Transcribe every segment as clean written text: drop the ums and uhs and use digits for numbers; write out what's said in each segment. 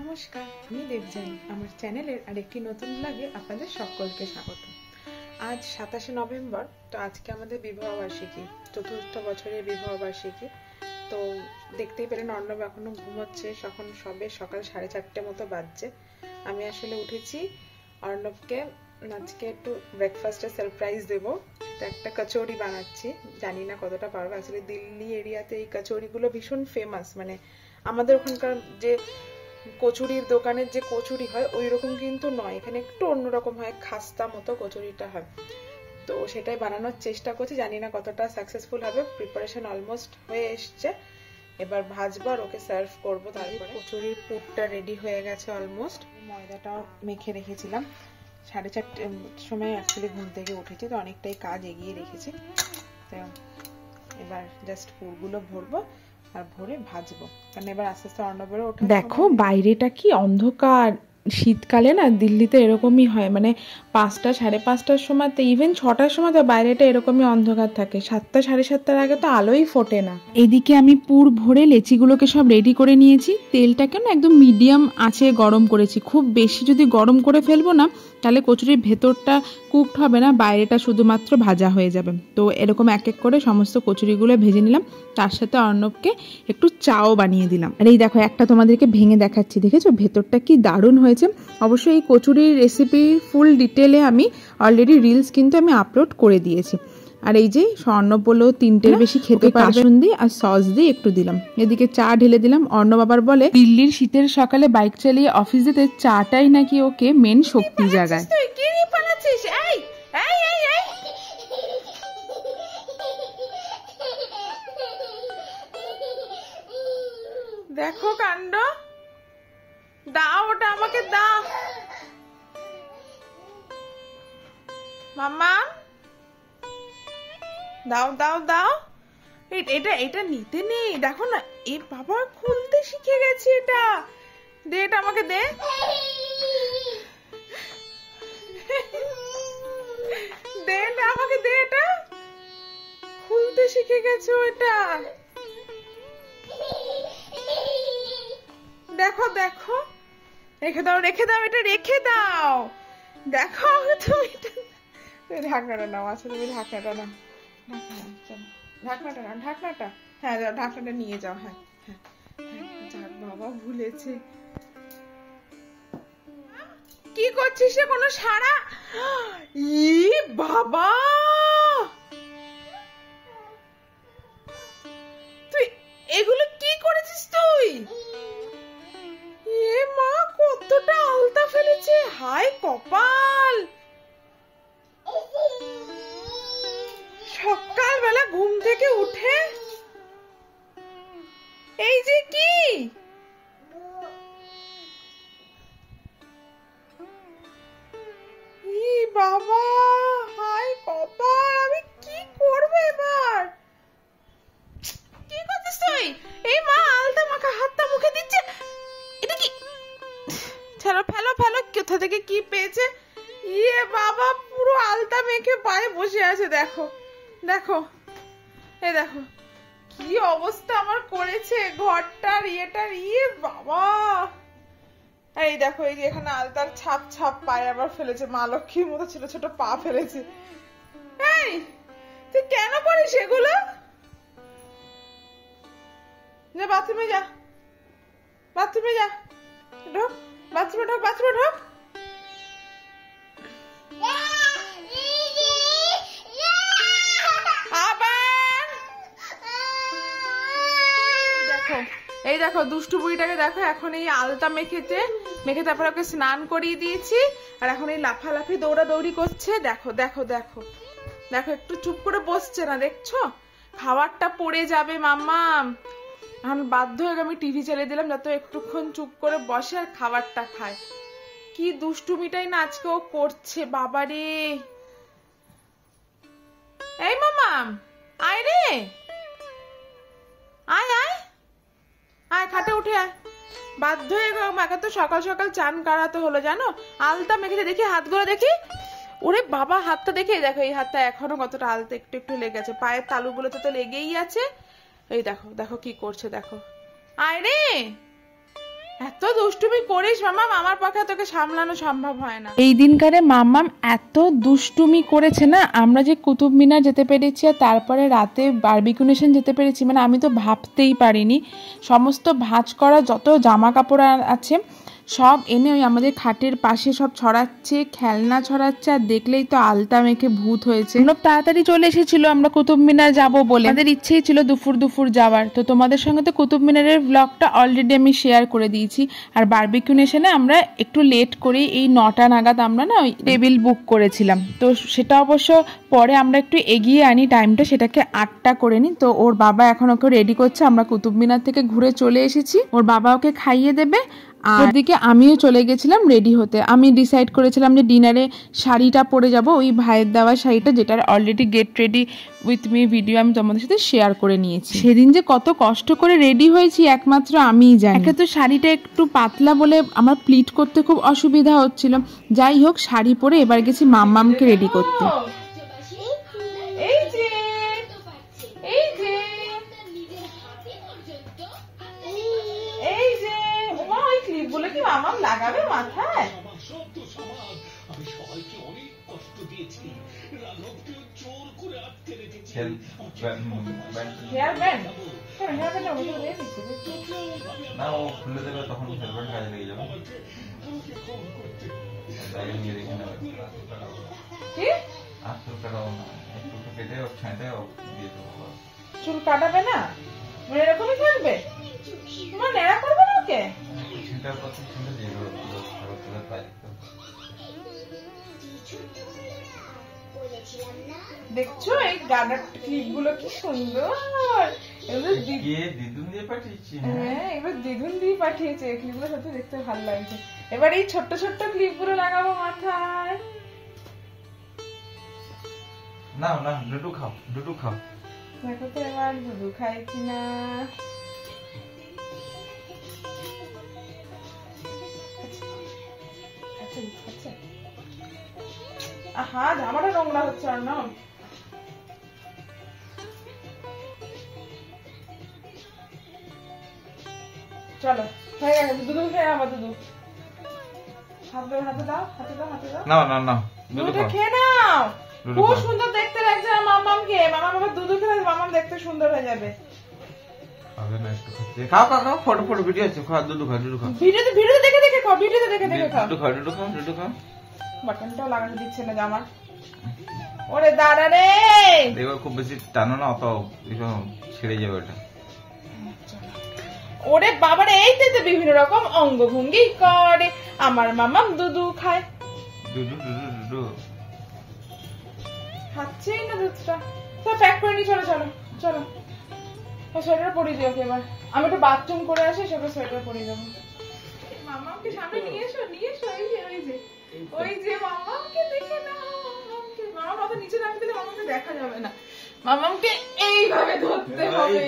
নমস্কার, আমি দেবযানী। আমার চ্যানেলের আরেকটি নতুন ব্লগে আপনাদের সকলকে স্বাগত। আজ 27শে নভেম্বর। তো আজকে আমাদের বিবাহবার্ষিকী, চতুর্থ বছরের বিবাহবার্ষিকী। তো দেখতেই পেলেন অর্ণব এখনো ঘুমোচ্ছে। এখন সবে সকাল 4:30 মতো বাজছে। আমি আসলে উঠেছি অর্ণবকে আজকে একটু ব্রেকফাস্টে সারপ্রাইজ দেবো। একটা কচুরি বানাচ্ছি, জানি না কতটা পারবো। আসলে দিল্লি এরিয়াতে এই কচুরিগুলো ভীষণ ফেমাস। মানে আমাদের ওখানকার যে কচুরির দোকানের যে কচুরি হয় ওই রকম কিন্তু নয়, এখানে একটু অন্যরকম হয়, খাস্তা মতো কচুরিটা হয়। তো সেটাই বানানোর চেষ্টা করছি, জানি না কতটা সাকসেসফুল হবে। প্রিপারেশন অলমোস্ট হয়ে এসছে, এবার ভাজবো আর ওকে সার্ভ করবো। তারপরে কচুরির পুরটা রেডি হয়ে গেছে অলমোস্ট। ময়দাটাও মেখে রেখেছিলাম। 4:30 সময় অ্যাকচুয়ালি ঘুম থেকে উঠেছি, তো অনেকটাই কাজ এগিয়ে রেখেছি। তো এবার জাস্ট পুরগুলো ভরবো আর ভরে ভাজবো, কারণ এবার আস্তে আস্তে অর্ণবেরও ওঠা। দেখো বাইরেটা কি অন্ধকার। শীতকালে না দিল্লিতে এরকমই হয়, মানে 5টা 5:30টার সময় তো, ইভেন 6টার সময় তো বাইরেটা এরকমই অন্ধকার থাকে। 7টা 7:30টার আগে তো আলোই ফোটে না। এদিকে আমি পুর ভরে লেচিগুলোকে সব রেডি করে নিয়েছি। তেলটাকে না একদম মিডিয়াম আঁচে গরম করেছি। খুব বেশি যদি গরম করে ফেলবো না, তাহলে কচুরির ভেতরটা কুকড হবে না, বাইরেটা শুধুমাত্র ভাজা হয়ে যাবে। তো এরকম এক এক করে সমস্ত কচুরিগুলো ভেজে নিলাম। তার সাথে অর্ণবকে একটু চাও বানিয়ে দিলাম। আর এই দেখো একটা তোমাদেরকে ভেঙে দেখাচ্ছি, দেখেছো ভেতরটা কি দারুণ হয়েছে। অবশ্যই এই কচুরির রেসিপির ফুল ডিটেলে আমি অলরেডি রিলস কিন্তু আমি আপলোড করে দিয়েছি। আর এই যে অর্ণব বললেও 3টের বেশি খেতে পারবে দিয়ে আর সস দিয়ে একটু দিলাম। এদিকে চা ঢেলে দিলাম। অর্ণব আবার বলে দিল্লির শীতের সকালে বাইক চালিয়ে অফিস যেতে চাটাই নাকি ওকে মেন শক্তি জাগায়। দেখো কাণ্ড, দাও ওটা আমাকে দাও মাম্মা, দাও দাও দাও। এটা এটা নিতে নেই, দেখো না। এ বাবা, খুলতে শিখে গেছি এটা। দে এটা আমাকে দে। দে না আমাকে, দে এটা। খুলতে শিখে গেছো এটা। দেখো দেখো, রেখে দাও রেখে দাও, এটা রেখে দাও। দেখো তুমি ঢাকনাটা নাও। আচ্ছা তুমি ঢাকনাটা নাও, ঢাকনাটা নাও, ঢাকনাটা। হ্যাঁ যাও, ঢাকনাটা নিয়ে যাও। হ্যাঁ হ্যাঁ যাক বাবা, ভুলেছে। কি করছিস রে, কোনো সাড়া? ই বাবা, তুই এগুলো কি করেছিস তুই? এ মা, কতটা আলতা ফেলেছে, হায় কপাল। সকালবেলা ঘুম থেকে উঠে এই যে কি, ই বাবা, হায় কপাল। আমি কি করবো এবার? কি করছিস তুই? এই মা, আলতা মাখা হাতটা মুখে দিচ্ছে। এটা কি? ফেলো ফেলো ফেলো। কোথা থেকে কি পেয়েছে? ইয়ে বাবা, পুরো আলতা মেখে পায়ে বসে আছে। দেখো দেখো, এই দেখো কি অবস্থা আমার করেছে ঘরটার, ইয়েটার। ইয়ে বাবা, এই দেখো, এই যে এখানে আলতার ছাপ ছাপ পায়ে আবার ফেলেছে। মা লক্ষ্মীর মতো ছোট ছোট পা ফেলেছে। এই তুই কেন করিস এগুলো? যা বাথরুমে যা, বাথরুমে যা, ঢোক বাথরুমে, ঢোক বাথরুমে ঢোক। এই দেখো দুষ্টু বুড়িটাকে দেখো, এখন এই আলতা মেখেছে, মেখে তারপর ওকে স্নান করিয়ে দিয়েছি, আর এখন এই লাফালাফি দৌড়াদৌড়ি করছে। দেখো দেখো দেখো দেখো, একটু চুপ করে বসছে না, দেখছো? খাবারটা পড়ে যাবে মাম্মা। এখন বাধ্য হয়ে আমি টিভি চালিয়ে দিলাম যাতে একটুক্ষণ চুপ করে বসে আর খাবারটা খায়। কি দুষ্টুমিটাই না আজকে ও করছে, বাবারে। এই মাম্মা, আয় রে, আয় আয় আয়, খাটে উঠে আয়। বাধ্য হয়ে মাকে তো সকাল সকাল চান করাতে হলো, জানো। আলতা মেখেছে, দেখি হাতগুলো দেখি। ওরে বাবা, হাতটা দেখে দেখো, এই হাতটা এখনো কতটা আলতা একটু একটু লেগে আছে। পায়ের তালুগুলোতে তো লেগেই আছে। এই দেখো দেখো কি করছে, দেখো। আয় রে, এত দুষ্টুমি করিস মামাম, আমার পক্ষে তোকে সামলানো সম্ভব হয় না। এই দিনকারে মামাম এত দুষ্টুমি করেছে না, আমরা যে কুতুব মিনার যেতে পেরেছি আর তারপরে রাতে বারবিকিউ নেশন যেতে পেরেছি, মানে আমি তো ভাবতেই পারিনি। সমস্ত ভাঁজ করা যত জামা কাপড় আছে সব এনে ওই আমাদের খাটের পাশে সব ছড়াচ্ছে, খেলনা ছড়াচ্ছে, আর দেখলেই তো আলতা মেখে ভূত হয়েছে। খুব তাড়াতাড়ি চলে এসেছিল আমরা কুতুব মিনার যাবো বলে, আমাদের ইচ্ছেই ছিল দুপুর যাওয়ার। তো তোমাদের সঙ্গে তো কুতুব মিনারের ব্লগটা অলরেডি আমি শেয়ার করে দিয়েছি। আর বারবিকিউ নেশনে আমরা একটু লেট করে এই 9টা নাগাদ আমরা না ওই টেবিল বুক করেছিলাম, তো সেটা অবশ্য পরে আমরা একটু এগিয়ে আনি টাইমটা, সেটাকে 8টা করে নিই। তো ওর বাবা এখন ওকে রেডি করছে, আমরা কুতুব মিনার থেকে ঘুরে চলে এসেছি, ওর বাবা ওকে খাইয়ে দেবে। আর ওদিকে আমিও চলে গেছিলাম রেডি হতে। আমি ডিসাইড করেছিলাম যে ডিনারে শাড়িটা পরে যাব, ওই ভাইয়ের দেওয়া শাড়িটা, যেটার already get ready with me video আমি তোমাদের সাথে শেয়ার করে নিয়েছি। সেদিন যে কত কষ্ট করে রেডি হয়েছি একমাত্র আমিই জানি। একে তো শাড়িটা একটু পাতলা বলে আমার প্লিট করতে খুব অসুবিধা হচ্ছিল। যাই হোক, শাড়ি পরে এবার গেছি মাম্মামকে রেডি করতে। লাগাবে মাথায়, না ও খুলে দেবে তখন হেলমেট কাজে লেগে যাবে। চুল কাটাবে না, এরকমই থাকবে, তোমার নেড়া করবে না ওকে। দেখছো এই গাডার ক্লিপ গুলো কি সুন্দর, দিদুন দিয়ে পাঠিয়েছি। হ্যাঁ, এবার দিদুন দিয়ে পাঠিয়েছে, এই ক্লিপ গুলো সত্যি দেখতে ভালো লাগছে। এবার এই ছোট্ট ছোট্ট ক্লিপ গুলো লাগাবো মাথায়। না না, ডুডু খাও, ডুডু খাও। দেখো তো এবার ডুডু খাই কিনা। আহা, জামাটা নোংরা হচ্ছে আর না। চলো হয়ে গেছে, দুধ খেয়ে আবার দুধ হাতে দাও, হাতে দাও, হাতে দাও। না না না, দুধটা খেয়ে নাও, খুব সুন্দর দেখতে লাগছে মামামকে। মামাম আবার দুধ খেলে মামাম দেখতে সুন্দর হয়ে যাবে। খাবে না, একটু খাচ্ছে। খাও খাও খাও, ফটো ফটো ভিডিও আছে, খাও, দুধ খাও, দুধ খাও। ভিডিওতে দেখে দেখে খাও, ভিডিওতে দেখে দেখে খাও। দুধ খাও, দুধ খাও, দুধ খাও। বাটনটাও লাগাতে দিচ্ছে না জামা। ওরে দাঁড়া রে, দেখো খুব বেশি টানো না, অত দেখো ছেড়ে যাবে ওটা। ওরে বাবারে, এইটাতে বিভিন্ন রকম অঙ্গভঙ্গি করে আমার মামাম। দুধু খায়, দুধু দুধু দুধু খাচ্ছেই না দুধটা। তো প্যাক করে নি, চলো চলো চলো। সোয়েটার পরিয়ে দিও এবার, আমি একটু বাথরুম করে আসি, সেটা সোয়েটার পরিয়ে দেবো। মামামকে সামনে নিয়ে এসো, নিয়ে এসো। এই যে ওই যে ওই যে মামামকে দেখে না, মামামকে। মামাম অত নিচে রাখতে দিলে মামামকে দেখা যাবে না, মামামকে এইভাবে ধরতে হবে।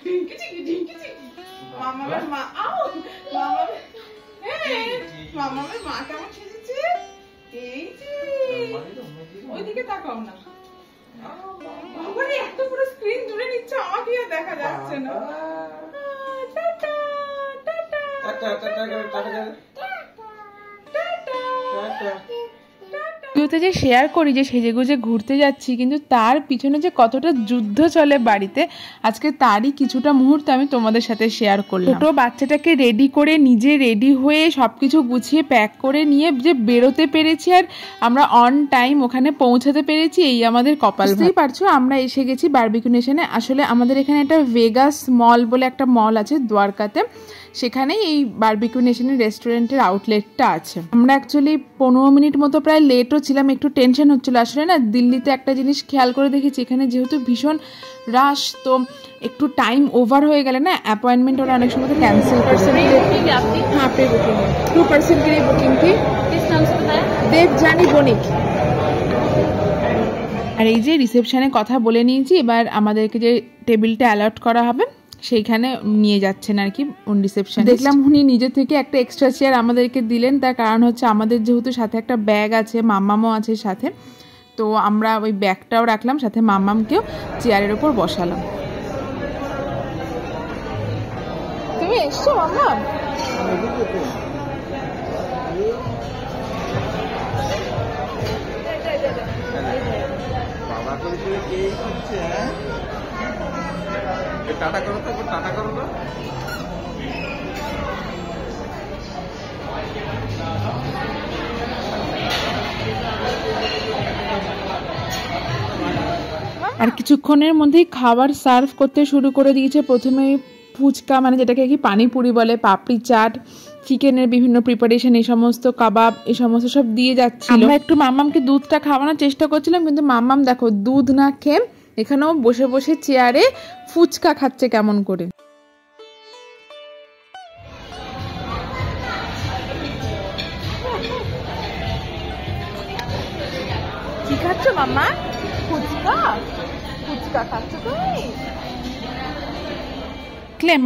ঢিঙ্কি চিকি, ঢিঙ্কি চিকি। মামামের মা, আও মামামের, মামামের মা কেমন সেজেছে। এই যে ওইদিকে তাকাও না, বাবারে এত পুরো স্ক্রিন জুড়ে নিচ্ছে, আমাকে আর দেখা যাচ্ছে না। Tata tata tata tata. ভিডিওতে যে শেয়ার করি যে সেজেগুজে ঘুরতে যাচ্ছি, কিন্তু তার পিছনে যে কতটা যুদ্ধ চলে বাড়িতে, আজকে তারই কিছুটা মুহূর্ত আমি তোমাদের সাথে শেয়ার করলাম। ছোট বাচ্চাটাকে রেডি করে, নিজে রেডি হয়ে সবকিছু গুছিয়ে প্যাক করে নিয়ে যে বেরোতে পেরেছি, আর আমরা অন টাইম ওখানে পৌঁছাতে পেরেছি, এই আমাদের কপাল। বুঝতেই পারছো আমরা এসে গেছি বারবিকিউ নেশনে। আসলে আমাদের এখানে একটা ভেগাস মল বলে একটা মল আছে দ্বারকাতে, সেখানেই এই বারবিকিউ নেশনের রেস্টুরেন্টের আউটলেটটা আছে। আমরা অ্যাকচুয়ালি 15 মিনিট মতো প্রায় লেটও ছিলাম, একটু টেনশন হচ্ছিল। আসলে না, দিল্লিতে একটা জিনিস খেয়াল করে দেখেছি, এখানে যেহেতু ভীষণ রাশ, তো একটু টাইম ওভার হয়ে গেলে না অ্যাপয়েন্টমেন্ট ওরা অনেক সময় ক্যান্সেল করে। हाँ पे बुकिंग है, 2% के लिए बुकिंग थी। किस नाम से बताया? देवजानी बणिक। আর এই যে রিসেপশনে কথা বলে নিয়েছি, এবার আমাদেরকে যে টেবিলটা অ্যালট করা হবে সেইখানে নিয়ে যাচ্ছেন আর কি রিসেপশন। দেখলাম উনি নিজে থেকে একটা এক্সট্রা চেয়ার আমাদেরকে দিলেন, তার কারণ হচ্ছে আমাদের যেহেতু সাথে একটা ব্যাগ আছে, মাম্মামও আছে সাথে, তো আমরা ওই ব্যাগটাও রাখলাম সাথে, মাম্মামকেও চেয়ারের ওপর বসালাম। তো তুমি এসছো মাম্মা? বাবা করে কে করছে? টাটা করো তো, টাটা করো তো। আর কিছুক্ষণের মধ্যেই খাবার সার্ভ করতে শুরু করে দিয়েছে। প্রথমে ফুচকা, মানে যেটাকে কি পানিপুরি বলে, পাপড়ি চাট, চিকেনের বিভিন্ন প্রিপারেশন, এই সমস্ত কাবাব, এই সমস্ত সব দিয়ে যাচ্ছিল। আমরা একটু মাম্মামকে দুধটা খাওয়ানোর চেষ্টা করছিলাম, কিন্তু মাম্মাম দেখো দুধ না খেয়ে এখানেও বসে বসে চেয়ারে ফুচকা খাচ্ছে কেমন করে। কি খাচ্ছ মাম্মা? ফুচকা? ফুচকা খাচ্ছ তুমি?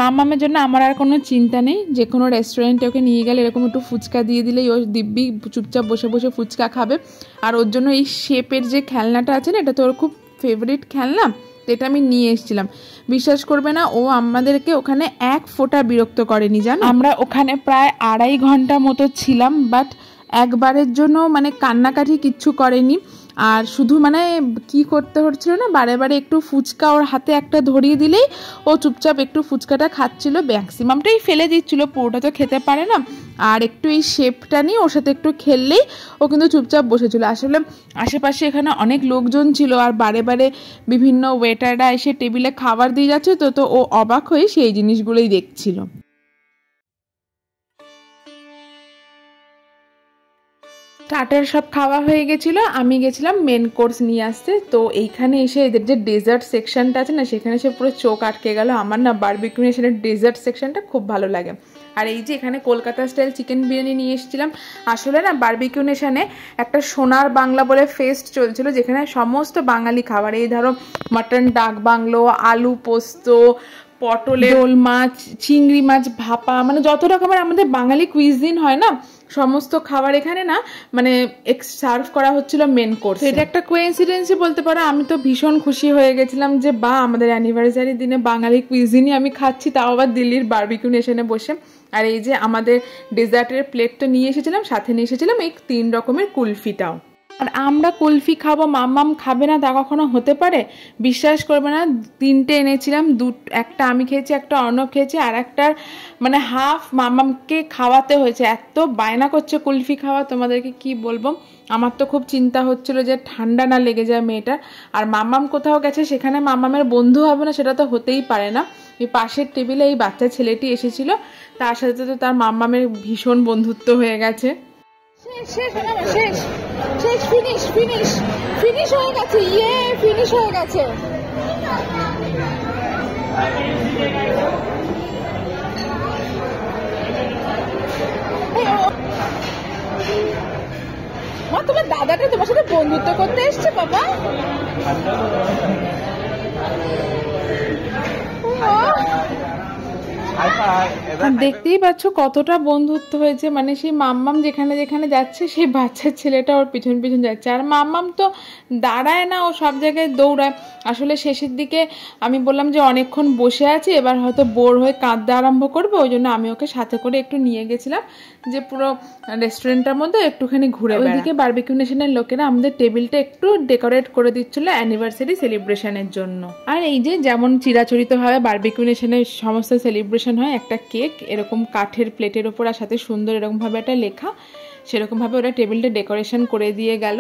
মাম্মামের জন্য আমার আর কোনো চিন্তা নেই, যে কোনো রেস্টুরেন্টে ওকে নিয়ে গেলে এরকম একটু ফুচকা দিয়ে দিলেই ও দিব্যি চুপচাপ বসে বসে ফুচকা খাবে। আর ওর জন্য এই শেপের যে খেলনাটা আছে না, এটা তো ওর খুব ফেভারিট খেলনা, এটা আমি নিয়ে এসেছিলাম। বিশ্বাস করবে না, ও আমাদেরকে ওখানে এক ফোঁটা বিরক্ত করেনি জানো। আমরা ওখানে প্রায় 2.5 ঘন্টা মতো ছিলাম, বাট একবারের জন্য মানে কান্নাকাটি কিচ্ছু করেনি। আর শুধু মানে কি করতে হচ্ছিল না, বারে বারে একটু ফুচকা ওর হাতে একটা ধরিয়ে দিলেই ও চুপচাপ একটু ফুচকাটা খাচ্ছিল, ম্যাক্সিমামটাই ফেলে দিচ্ছিল, পুরোটা তো খেতে পারে না। আর একটু এই শেপটা নিয়ে ওর সাথে একটু খেললেই ও কিন্তু চুপচাপ বসেছিল। আসলে আশেপাশে এখানে অনেক লোকজন ছিল, আর বারে বারে বিভিন্ন ওয়েটাররা এসে টেবিলে খাবার দিয়ে যাচ্ছে, তো ও অবাক হয়ে সেই জিনিসগুলোই দেখছিল। স্টার্টার সব খাওয়া হয়ে গেছিলো, আমি গেছিলাম মেন কোর্স নিয়ে আসতে। তো এইখানে এসে এদের যে ডেজার্ট সেকশনটা আছে না, সেখানে এসে পুরো চোখ আটকে গেল। আমার না বারবিকিউ নেশনের ডেজার্ট সেকশনটা খুব ভালো লাগে। আর এই যে এখানে কলকাতা স্টাইল চিকেন বিরিয়ানি নিয়ে এসেছিলাম। আসলে না বারবিকিউ নেশনে একটা সোনার বাংলা বলে ফেস্ট চলছিল, যেখানে সমস্ত বাঙালি খাবার, এই ধরো মাটন ডাক বাংলো, আলু পোস্ত, পটলের দোল মাছ, চিংড়ি মাছ ভাপা, মানে যত রকমের আমাদের বাঙালি কুইজিন হয় না, সমস্ত খাবার এখানে না মানে সার্ভ করা হচ্ছিল মেন কোর্স। এটা একটা কোইন্সিডেন্সই বলতে পারো। আমি তো ভীষণ খুশি হয়ে গেছিলাম যে বা আমাদের অ্যানিভার্সারির দিনে বাঙালি কুইজিনই আমি খাচ্ছি, তাও আবার দিল্লির বারবিকিউ নেশনে বসে। আর এই যে আমাদের ডেজার্টের প্লেট তো নিয়ে এসেছিলাম, সাথে নিয়ে এসেছিলাম এই 3 রকমের কুলফিটাও। আর আমরা কুলফি খাবো, মাম্মাম খাবে না তা কখনো হতে পারে? বিশ্বাস করবে না, 3টে এনেছিলাম, একটা আমি খেয়েছি, একটা অর্ণব খেয়েছি, আর একটার মানে হাফ মাম্মামকে খাওয়াতে হয়েছে। এত বায়না করছে কুলফি খাওয়া, তোমাদেরকে কি বলবো। আমার তো খুব চিন্তা হচ্ছিল যে ঠান্ডা না লেগে যায় মেয়েটার। আর মাম্মাম কোথাও গেছে, সেখানে মাম্মামের বন্ধু হবে না সেটা তো হতেই পারে না। এই পাশের টেবিলে এই বাচ্চা ছেলেটি এসেছিল, তার সাথে তো তার মাম্মামের ভীষণ বন্ধুত্ব হয়ে গেছে। ফিনিশ হয়ে গেছে, ফিনিশ হয়ে গেছে। মা, তোমার দাদাটা তোমার সাথে বন্ধুত্ব করতে এসছে বাবা। দেখতেই পাচ্ছ কতটা বন্ধুত্ব হয়েছে, মানে সেই মাম্মাম যেখানে যেখানে যাচ্ছে সেই বাচ্চার ছেলেটা ওর পিছন পিছন যাচ্ছে। আর মাম্মাম তো দাঁড়ায় না, ও সব জায়গায় দৌড়ায়। আসলে শেষের দিকে আমি বললাম যে অনেকক্ষণ বসে আছি, এবার হয়তো বোর হয়ে কাঁদতে আরম্ভ করবে, ওই জন্য আমি ওকে সাথে করে একটু নিয়ে গেছিলাম যে পুরো রেস্টুরেন্টের মধ্যে একটুখানি ঘুরে। ওইদিকে বারবিকিউ নেশনের লোকেরা আমাদের টেবিলটা একটু ডেকোরেট করে দিচ্ছিল অ্যানিভার্সারি সেলিব্রেশনের জন্য। আর এই যে যেমন চিরাচরিতভাবে বারবিকিউ নেশনের সমস্ত সেলিব্রেশন হয়, একটা কেক এরকম কাঠের প্লেটের ওপর আর সাথে সুন্দর এরকমভাবে একটা লেখা, সেরকমভাবে ওরা টেবিলটা ডেকোরেশন করে দিয়ে গেল।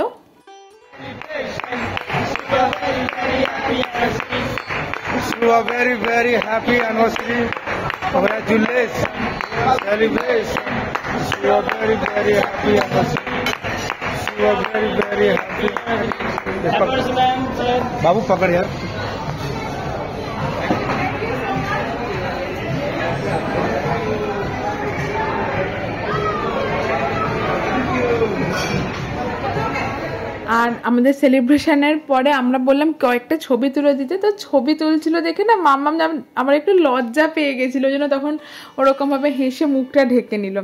You are very, very happy anniversary. Congratulations. Celebrations. You are very, very happy anniversary. You are very, very happy. बाबू पकड़ यार. আর আমাদের সেলিব্রেশনের পরে আমরা বললাম কয়েকটা ছবি তুলে দিতে, তো ছবি তুলছিল দেখে না মাম্মাম আমার একটু লজ্জা পেয়ে গেছিলো, যেন তখন ওরকমভাবে হেসে মুখটা ঢেকে নিল।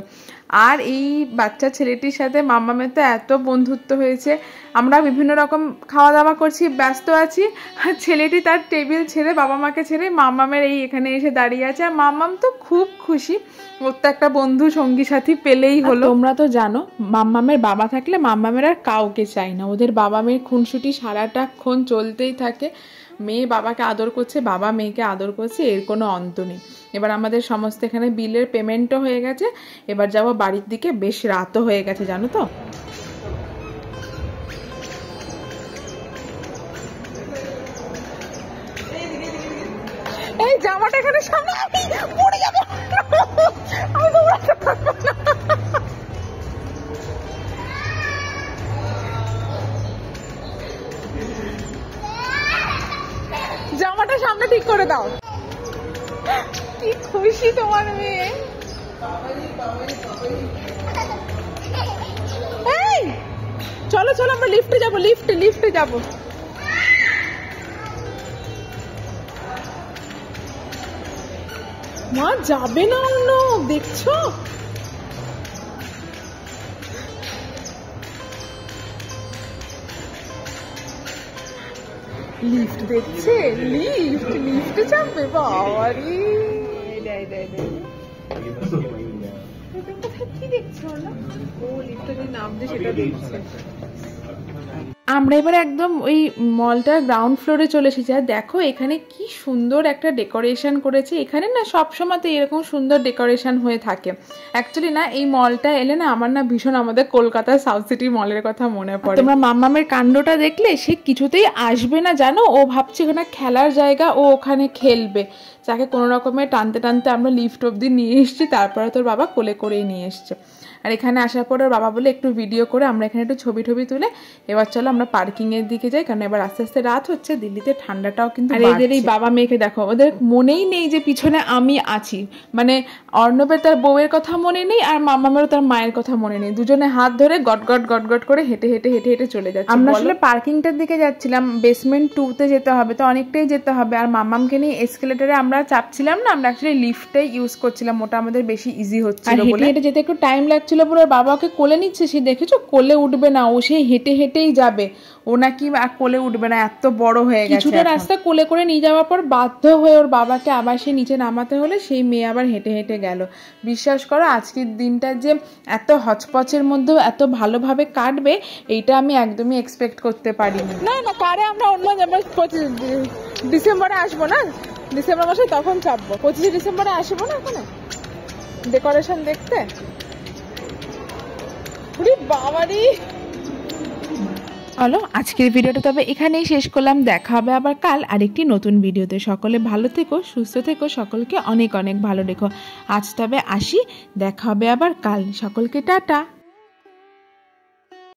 আর এই বাচ্চা ছেলেটির সাথে মাম্মামের তো এত বন্ধুত্ব হয়েছে, আমরা বিভিন্ন রকম খাওয়া দাওয়া করছি, ব্যস্ত আছি, আর ছেলেটি তার টেবিল ছেড়ে বাবা মাকে ছেড়ে মাম্মামের এই এখানে এসে দাঁড়িয়ে আছে। আর মাম্মাম তো খুব খুশি, ওর তো একটা বন্ধু সঙ্গী সাথী পেলেই হলো। তোমরা তো জানো মাম্মামের বাবা থাকলে মাম্মামের আর কাউকে চাই না, ওদের বাবা মেয়ের খুনসুটি সারাটাক্ষণ চলতেই থাকে। মেয়ে বাবাকে আদর করছে, বাবা মেয়েকে আদর করছে, এর কোনো অন্ত নেই। এবার আমাদের সমস্ত এখানে বিলের পেমেন্টও হয়ে গেছে, এবার যাবো বাড়ির দিকে, বেশ রাতও হয়ে গেছে জানো তো। এই জামাটা এখানে সামনে পড়ে যাবে, আমি দৌড়াতে পারবো না। জামাটা সামনে ঠিক করে দাও। কি খুশি তোমার মেয়ে। এই চলো চলো আমরা লিফটে যাবো, লিফটে যাবো। মা যাবে না অন্য, দেখছো লিফট দেখছে, লিফটে চাপবে বাবারি। কি দেখছো না? ও লিফটে যে নামছে সেটা দেখছে। আমরা এবার একদম ওই মলটার গ্রাউন্ড ফ্লোরে চলে এসেছি। আর দেখো এখানে কি সুন্দর একটা ডেকোরেশন করেছে। এখানে না সবসময় এরকম সুন্দর ডেকোরেশন হয়ে থাকে। অ্যাকচুয়ালি না এই মলটা এলে না আমার না ভীষণ আমাদের কলকাতার সাউথ সিটি মলের কথা মনে পড়ে। তোমরা মাম্মামের কাণ্ডটা দেখলে, সে কিছুতেই আসবে না জানো, ও ভাবছে ওখানে খেলার জায়গা, ও ওখানে খেলবে। যাকে কোনো রকমের টানতে টানতে আমরা লিফট অব্দি নিয়ে এসেছি, তারপরে তোর বাবা কোলে করেই নিয়ে এসছে। আর এখানে আসার পর ওর বাবা বলে একটু ভিডিও করে আমরা এখানে একটু ছবি তুলে এবার চলো আমরা পার্কিং এর দিকে যাই, কারণ এবার আস্তে আস্তে রাত হচ্ছে, দিল্লিতে ঠান্ডাটাও কিন্তু। আর এদের এই বাবা মেয়েকে দেখো, ওদের মনেই নেই যে পিছনে আমি আছি। মানে অর্ণবের তার বউয়ের কথা মনে নেই, আর মামামেরও তার মায়ের কথা মনে নেই। দুজনে হাত ধরে গট করে হেঁটে চলে যাচ্ছে। আমরা আসলে পার্কিংটার দিকে যাচ্ছিলাম, বেসমেন্ট 2-তে যেতে হবে, তো অনেকটাই যেতে হবে। আর মামামকে নিয়ে এসকেলেটরে আমরা চাপছিলাম না, আমরা অ্যাকচুয়ালি লিফটটাই ইউজ করছিলাম, ওটা আমাদের বেশি ইজি হচ্ছিল বলে। হেঁটে যেতে একটু টাইম লাগছিল। পুরো বাবাকে কোলে নিচ্ছে, সে দেখেছো কোলে উঠবে না, ও সেই হেঁটেই যাবে, ও নাকি আর কোলে উঠবে না, এত বড় হয়ে গেছে। কিছুটা রাস্তা কোলে করে নিয়ে যাওয়ার পর বাধ্য হয়ে ওর বাবাকে আবার সে নিচে নামাতে হলে সেই মেয়ে আবার হেঁটে গেল। বিশ্বাস করো আজকের দিনটা যে এত হচপচের মধ্যেও এত ভালোভাবে কাটবে এইটা আমি একদমই এক্সপেক্ট করতে পারিনি। না কারে আমরা অন্য ডিসেম্বরে আসবো না, ডিসেম্বর মাসে তখন চাপবো, 25 ডিসেম্বরে আসবো না ওখানে ডেকোরেশন দেখতে। চলো আজকের ভিডিওটা তবে এখানেই শেষ করলাম। দেখা হবে আবার কাল আরেকটি নতুন ভিডিওতে। সকলে ভালো থেকো, সুস্থ থেকো, সকলকে অনেক ভালো রেখো। আজ তবে আসি, দেখা হবে আবার কাল। সকলকে টাটা।